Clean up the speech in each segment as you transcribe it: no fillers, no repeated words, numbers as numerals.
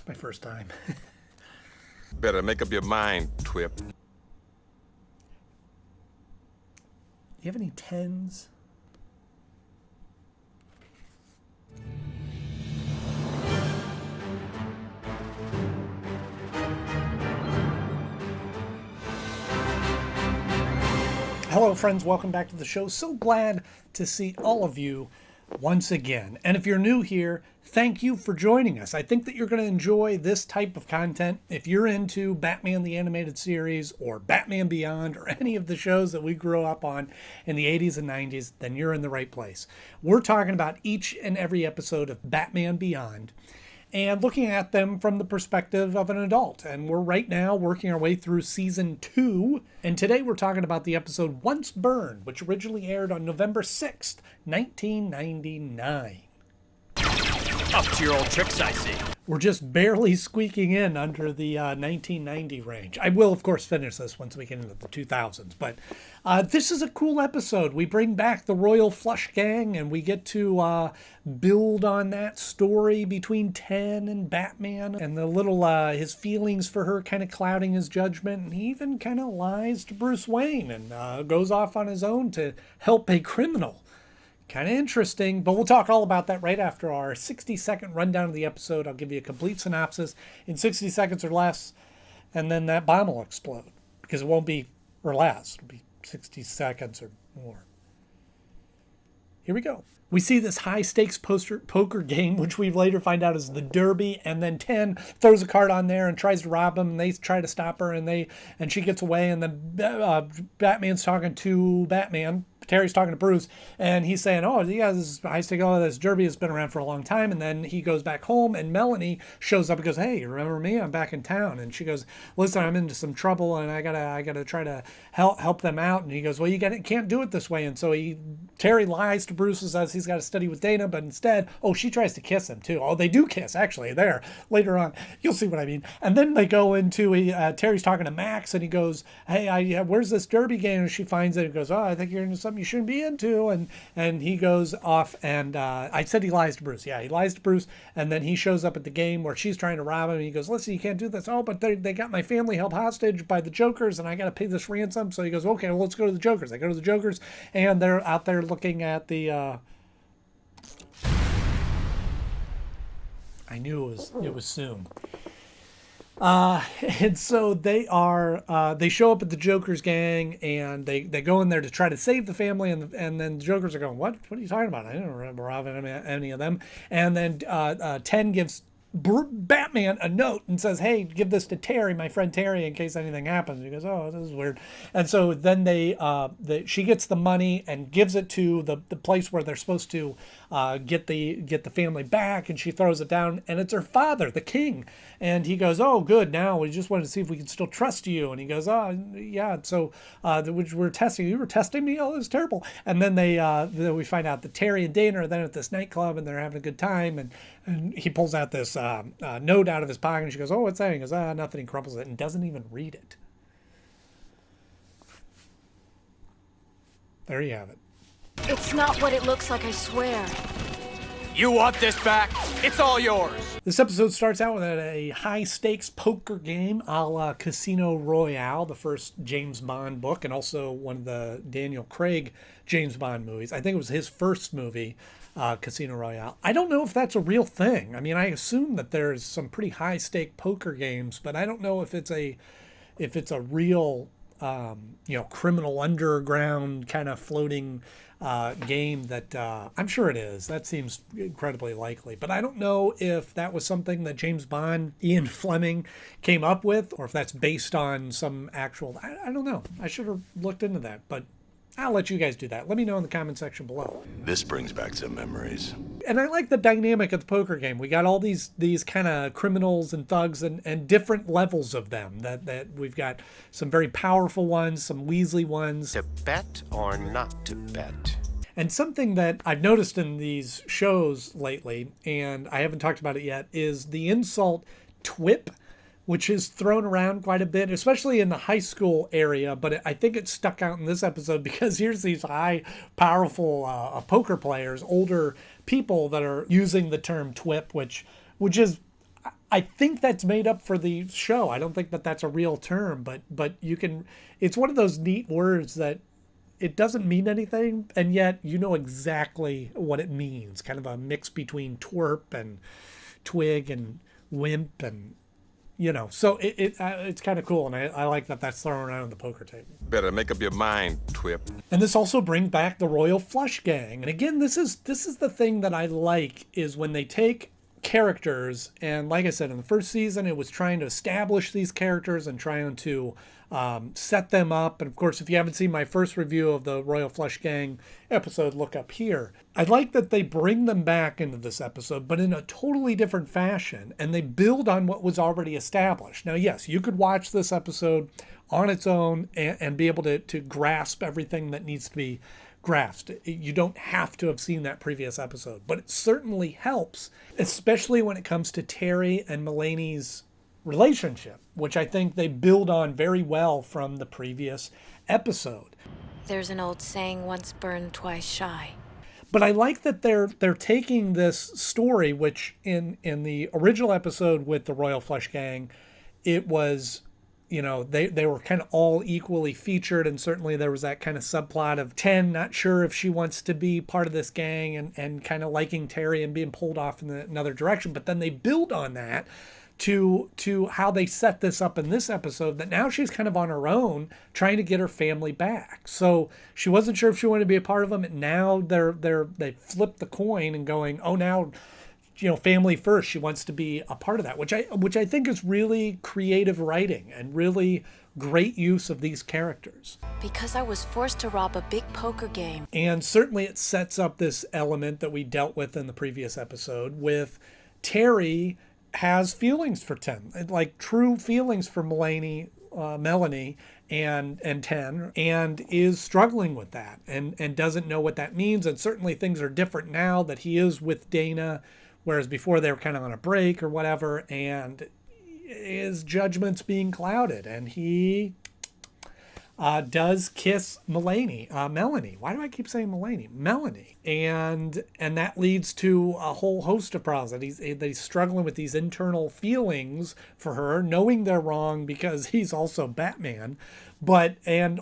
My first time. Better make up your mind, Twip. You have any 10s? Hello friends, welcome back to the show. So glad to see all of you once again. And if you're new here, thank you for joining us. I think that you're going to enjoy this type of content. If you're into Batman the Animated Series or Batman Beyond or any of the shows that we grew up on in the 80s and 90s, then you're in the right place. We're talking about each and every episode of Batman Beyond and looking at them from the perspective of an adult. And we're right now working our way through season 2. And today we're talking about the episode Once Burned, which originally aired on November 6th, 1999. Up to your old tricks, I see. We're just barely squeaking in under the 1990 range. I will, of course, finish this once we get into the 2000s. But this is a cool episode. We bring back the Royal Flush Gang, and we get to build on that story between Ten and Batman, and the little his feelings for her kind of clouding his judgment. And he even kind of lies to Bruce Wayne and goes off on his own to help a criminal. Kind of interesting, but we'll talk all about that right after our 60-second rundown of the episode. I'll give you a complete synopsis in 60 seconds or less, and then that bomb will explode, because it won't be or less. It'll be 60 seconds or more. Here we go. We see this high-stakes poker game, which we later find out is the Derby, and then Ten throws a card on there and tries to rob him, and they try to stop her, and she gets away, and then Batman's talking to Batman. Terry's talking to Bruce, and he's saying, oh, yeah, this Derby has been around for a long time. And then he goes back home, and Melanie shows up and goes, hey, remember me? I'm back in town. And she goes, listen, I'm into some trouble, and I gotta try to help them out. And he goes, well, can't do it this way. And so Terry lies to Bruce and says he's got to study with Dana, but instead, she tries to kiss him too. Oh, they do kiss, actually, there. Later on, you'll see what I mean. And then they go into, Terry's talking to Max, and he goes, hey, where's this Derby game? And she finds it and goes, oh, I think you're into something you shouldn't be into, and he goes off, and I said he lies to Bruce. Yeah, he lies to Bruce, and then he shows up at the game where she's trying to rob him, and he goes, listen, you can't do this. Oh, but they got my family held hostage by the Jokers, and I got to pay this ransom. So he goes, okay, well, let's go to the Jokers. They go to the Jokers, and they're out there looking at the I knew it was soon. And so they show up at the Joker's gang, and they go in there to try to save the family, and then the Jokers are going, what are you talking about? I don't remember robbing any of them. And then Ten gives Batman a note and says, hey, give this to Terry, my friend Terry, in case anything happens. And he goes, oh, this is weird. And so then she gets the money and gives it to the place where they're supposed to get the family back, and she throws it down, and it's her father, the king. And he goes, oh, good, now we just wanted to see if we can still trust you. And he goes, oh, yeah, so we're testing you. You were testing me? Oh, this is terrible. And then then we find out that Terry and Dana are then at this nightclub, and they're having a good time, and he pulls out this note out of his pocket, and she goes, oh, what's that? He goes, nothing. He crumples it and doesn't even read it. There you have it. It's not what it looks like, I swear. You want this back? It's all yours. This episode starts out with a high-stakes poker game a la Casino Royale, the first James Bond book, and also one of the Daniel Craig James Bond movies. I think it was his first movie, Casino Royale. I don't know if that's a real thing. I mean, I assume that there's some pretty high-stake poker games, but I don't know if it's a real criminal underground kind of floating game that I'm sure it is. That seems incredibly likely. But I don't know if that was something that James Bond, Ian Fleming, came up with, or if that's based on some actual... I don't know. I should have looked into that, but I'll let you guys do that. Let me know in the comment section below. This brings back some memories. And I like the dynamic of the poker game. We got all these kind of criminals and thugs and different levels of them. That we've got some very powerful ones, some Weasley ones. To bet or not to bet? And something that I've noticed in these shows lately, and I haven't talked about it yet, is the insult twip, which is thrown around quite a bit, especially in the high school area. But I think it stuck out in this episode because here's these high, powerful poker players, older people that are using the term twip, which is, I think that's made up for the show. I don't think that that's a real term, but you can. It's one of those neat words that it doesn't mean anything, and yet you know exactly what it means. Kind of a mix between twerp and twig and wimp, and So it's kind of cool, and I like that that's thrown around on the poker table. Better make up your mind, Twip. And this also brings back the Royal Flush Gang. And again, this is the thing that I like, is when they take characters, and like I said, in the first season it was trying to establish these characters and trying to set them up. And of course, if you haven't seen my first review of the Royal Flush Gang episode, look up here. I like that they bring them back into this episode, but in a totally different fashion, and they build on what was already established. Now, yes, you could watch this episode on its own and be able to grasp everything that needs to be grasped. You don't have to have seen that previous episode, but it certainly helps, especially when it comes to Terry and Mulaney's relationship, which I think they build on very well from the previous episode. There's an old saying, once burned, twice shy. But I like that they're taking this story, which in the original episode with the Royal Flush Gang, it was, they were kind of all equally featured, and certainly there was that kind of subplot of 10 not sure if she wants to be part of this gang and kind of liking Terry and being pulled off in another direction. But then they build on that to how they set this up in this episode, that now she's kind of on her own trying to get her family back. So she wasn't sure if she wanted to be a part of them, and now they flipped the coin and going, oh, now family first. She wants to be a part of that, which I think is really creative writing and really great use of these characters. Because I was forced to rob a big poker game. And certainly it sets up this element that we dealt with in the previous episode, with Terry has feelings for 10, like true feelings for Melanie and 10, and is struggling with that and doesn't know what that means. And certainly things are different now that he is with Dana, whereas before they were kind of on a break or whatever, and his judgment's being clouded, and he does kiss Melanie. Why do I keep saying Melanie? And that leads to a whole host of problems, that he's struggling with these internal feelings for her, knowing they're wrong because he's also Batman, and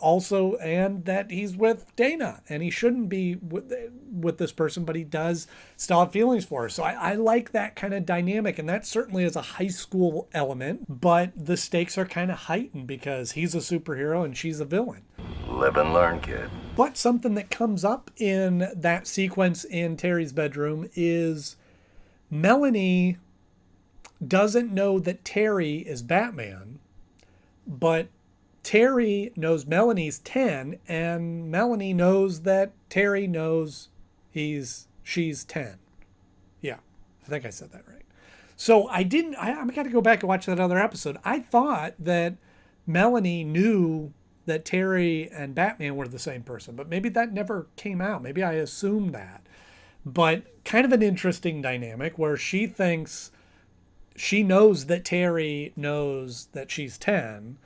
that he's with Dana and he shouldn't be with this person, but he does still have feelings for her. So I like that kind of dynamic, and that certainly is a high school element, but the stakes are kind of heightened because he's a superhero and she's a villain. Live and learn, kid. But something that comes up in that sequence in Terry's bedroom is Melanie doesn't know that Terry is Batman, but Terry knows Melanie's 10, and Melanie knows that Terry knows she's 10. Yeah, I think I said that right. So I got to go back and watch that other episode. I thought that Melanie knew that Terry and Batman were the same person, but maybe that never came out. Maybe I assumed that. But kind of an interesting dynamic where she thinks she knows that Terry knows that she's 10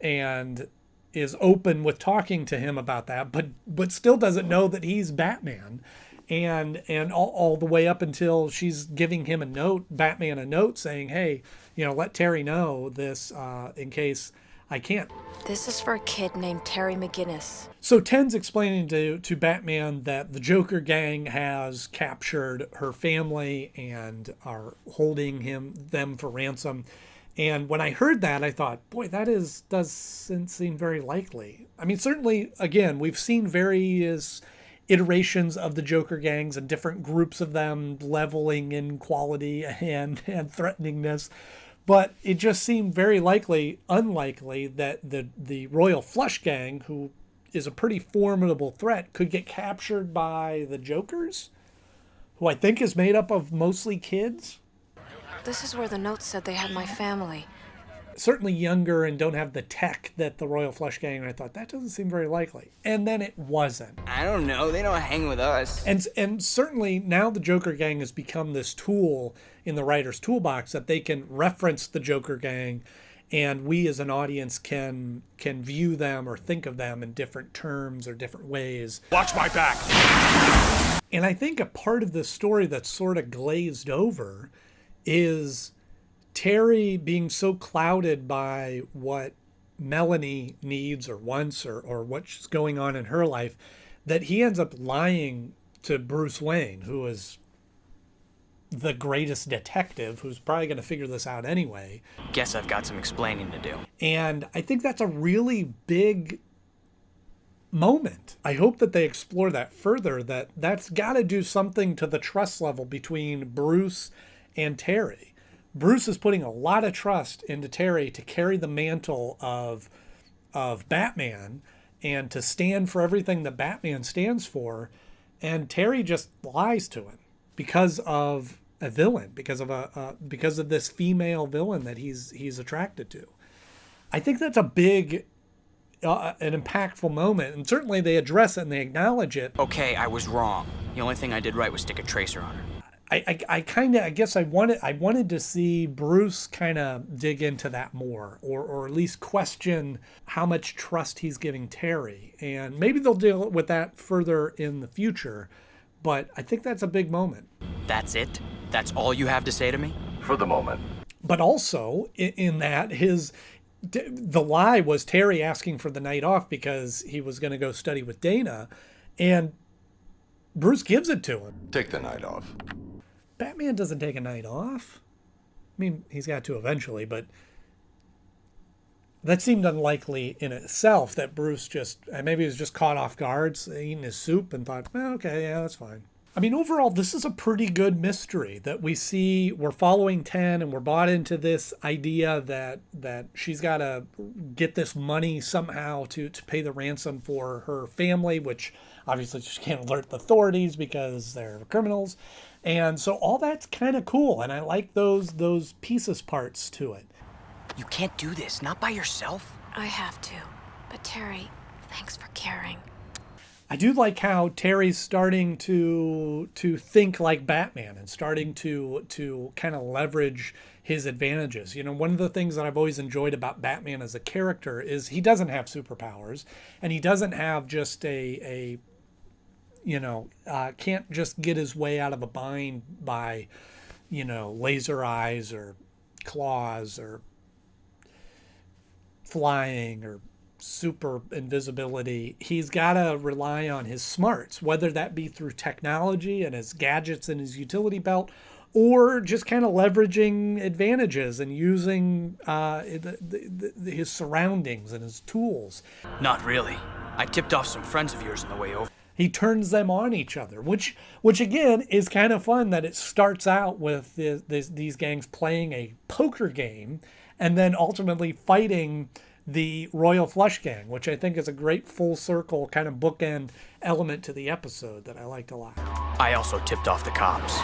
and is open with talking to him about that, but still doesn't know that he's Batman. And all the way up until she's giving him Batman a note saying, hey, let Terry know this in case I can't. This is for a kid named Terry McGinnis. So 10's explaining to Batman that the Joker gang has captured her family and are holding them for ransom. And when I heard that, I thought, boy, doesn't seem very likely. I mean, certainly, again, we've seen various iterations of the Joker gangs and different groups of them leveling in quality and threateningness. But it just seemed very unlikely that the Royal Flush Gang, who is a pretty formidable threat, could get captured by the Jokers, who I think is made up of mostly kids. This is where the note said they had my family. Certainly younger and don't have the tech that the Royal Flush Gang, and I thought, that doesn't seem very likely. And then it wasn't. I don't know. They don't hang with us. And certainly now the Joker Gang has become this tool in the writer's toolbox that they can reference the Joker Gang, and we as an audience can view them or think of them in different terms or different ways. Watch my back. And I think a part of the story that's sort of glazed over is Terry being so clouded by what Melanie needs or wants or what's going on in her life that he ends up lying to Bruce Wayne, who is the greatest detective, who's probably going to figure this out anyway. Guess I've got some explaining to do. And I think that's a really big moment. I hope that they explore that further, that's got to do something to the trust level between Bruce and Terry. Bruce is putting a lot of trust into Terry to carry the mantle of Batman and to stand for everything that Batman stands for, and Terry just lies to him because of a villain, because of this female villain that he's attracted to. I think that's a big an impactful moment, and certainly they address it and they acknowledge it. Okay, I was wrong. The only thing I did right was stick a tracer on her. I guess I wanted to see Bruce kind of dig into that more, or at least question how much trust he's giving Terry, and maybe they'll deal with that further in the future. But I think that's a big moment. That's it? That's all you have to say to me? For the moment. But also in that the lie was Terry asking for the night off because he was going to go study with Dana, and Bruce gives it to him. Take the night off. Batman doesn't take a night off. I mean, he's got to eventually, but that seemed unlikely in itself, that Bruce maybe he was just caught off guard, eating his soup, and thought, okay, yeah, that's fine. I mean, overall, this is a pretty good mystery that we see. We're following 10, and we're bought into this idea that she's got to get this money somehow to pay the ransom for her family, which obviously she can't alert the authorities because they're criminals. And so all that's kind of cool, and I like those pieces parts to it. You can't do this, not by yourself. I have to. But Terry, thanks for caring. I do like how Terry's starting to think like Batman and starting to kind of leverage his advantages. You know, one of the things that I've always enjoyed about Batman as a character is he doesn't have superpowers, and he doesn't have just can't just get his way out of a bind by, laser eyes or claws or flying or super invisibility. He's got to rely on his smarts, whether that be through technology and his gadgets and his utility belt, or just kind of leveraging advantages and using his surroundings and his tools. Not really. I tipped off some friends of yours on the way over. He turns them on each other, which again is kind of fun, that it starts out with these gangs playing a poker game and then ultimately fighting the Royal Flush Gang, which I think is a great full circle kind of bookend element to the episode that I liked a lot. I also tipped off the cops.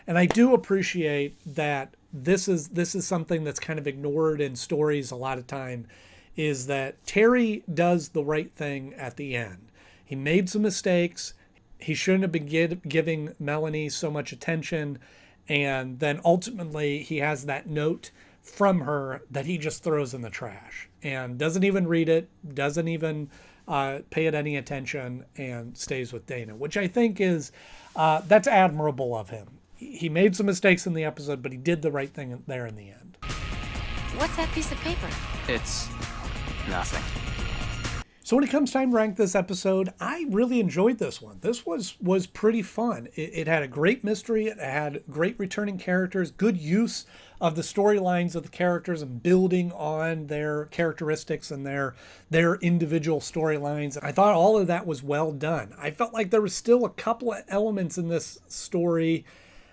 And I do appreciate that this is something that's kind of ignored in stories a lot of time, is that Terry does the right thing at the end. He made some mistakes. He shouldn't have been giving Melanie so much attention. And then ultimately he has that note from her that he just throws in the trash and doesn't even read it, doesn't even pay it any attention, and stays with Dana, which I think is, that's admirable of him. He made some mistakes in the episode, but he did the right thing there in the end. What's that piece of paper? It's nothing. So when it comes time to rank this episode, I really enjoyed this one. This was pretty fun. It had a great mystery. It had great returning characters, good use of the storylines of the characters and building on their characteristics and their individual storylines. I thought all of that was well done. I felt like there was still a couple of elements in this story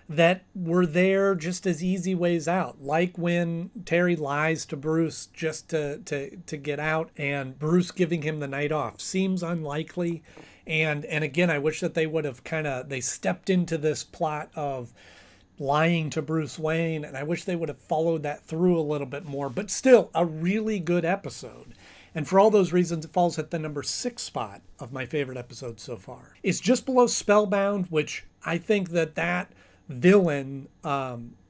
that were there just as easy ways out, like when Terry lies to Bruce just to get out, and Bruce giving him the night off seems unlikely. And again, I wish that they would have they stepped into this plot of lying to Bruce Wayne, and I wish they would have followed that through a little bit more. But still, a really good episode. And for all those reasons, it falls at the number 6 spot of my favorite episodes so far. It's just below Spellbound, which I think that villain,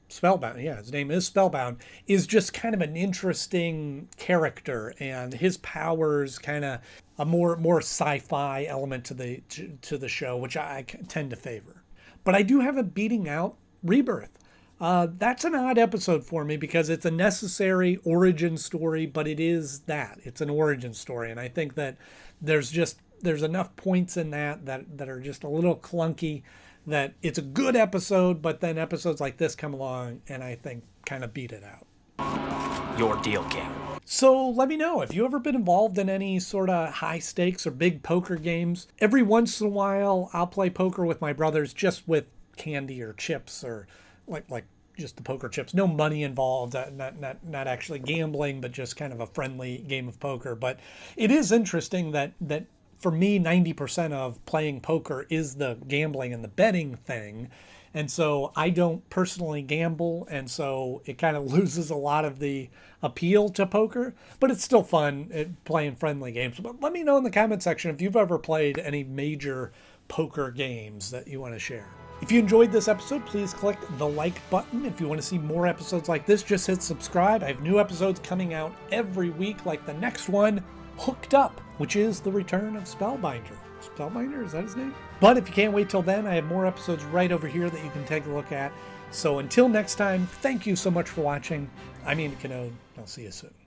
Spellbound, yeah, his name is Spellbound, is just kind of an interesting character, and his powers kind of a more sci-fi element to the show, which I tend to favor. But I do have it beating out Rebirth. That's an odd episode for me because it's a necessary origin story, but it is that. It's an origin story. And I think that there's enough points in that are just a little clunky, that it's a good episode, but then episodes like this come along and I think kind of beat it out. Your deal, King. So let me know, have you ever been involved in any sort of high stakes or big poker games? Every once in a while, I'll play poker with my brothers just with candy or chips, or like just the poker chips. No money involved, not actually gambling, but just kind of a friendly game of poker. But it is interesting that for me, 90% of playing poker is the gambling and the betting thing. And so I don't personally gamble, and so it kind of loses a lot of the appeal to poker, but it's still fun playing friendly games. But let me know in the comment section if you've ever played any major poker games that you want to share. If you enjoyed this episode, please click the like button. If you want to see more episodes like this, just hit subscribe. I have new episodes coming out every week, like the next one, Hooked Up, which is the return of Spellbinder. Spellbinder, is that his name? But if you can't wait till then, I have more episodes right over here that you can take a look at. So until next time, thank you so much for watching. I'm Knode. I'll see you soon.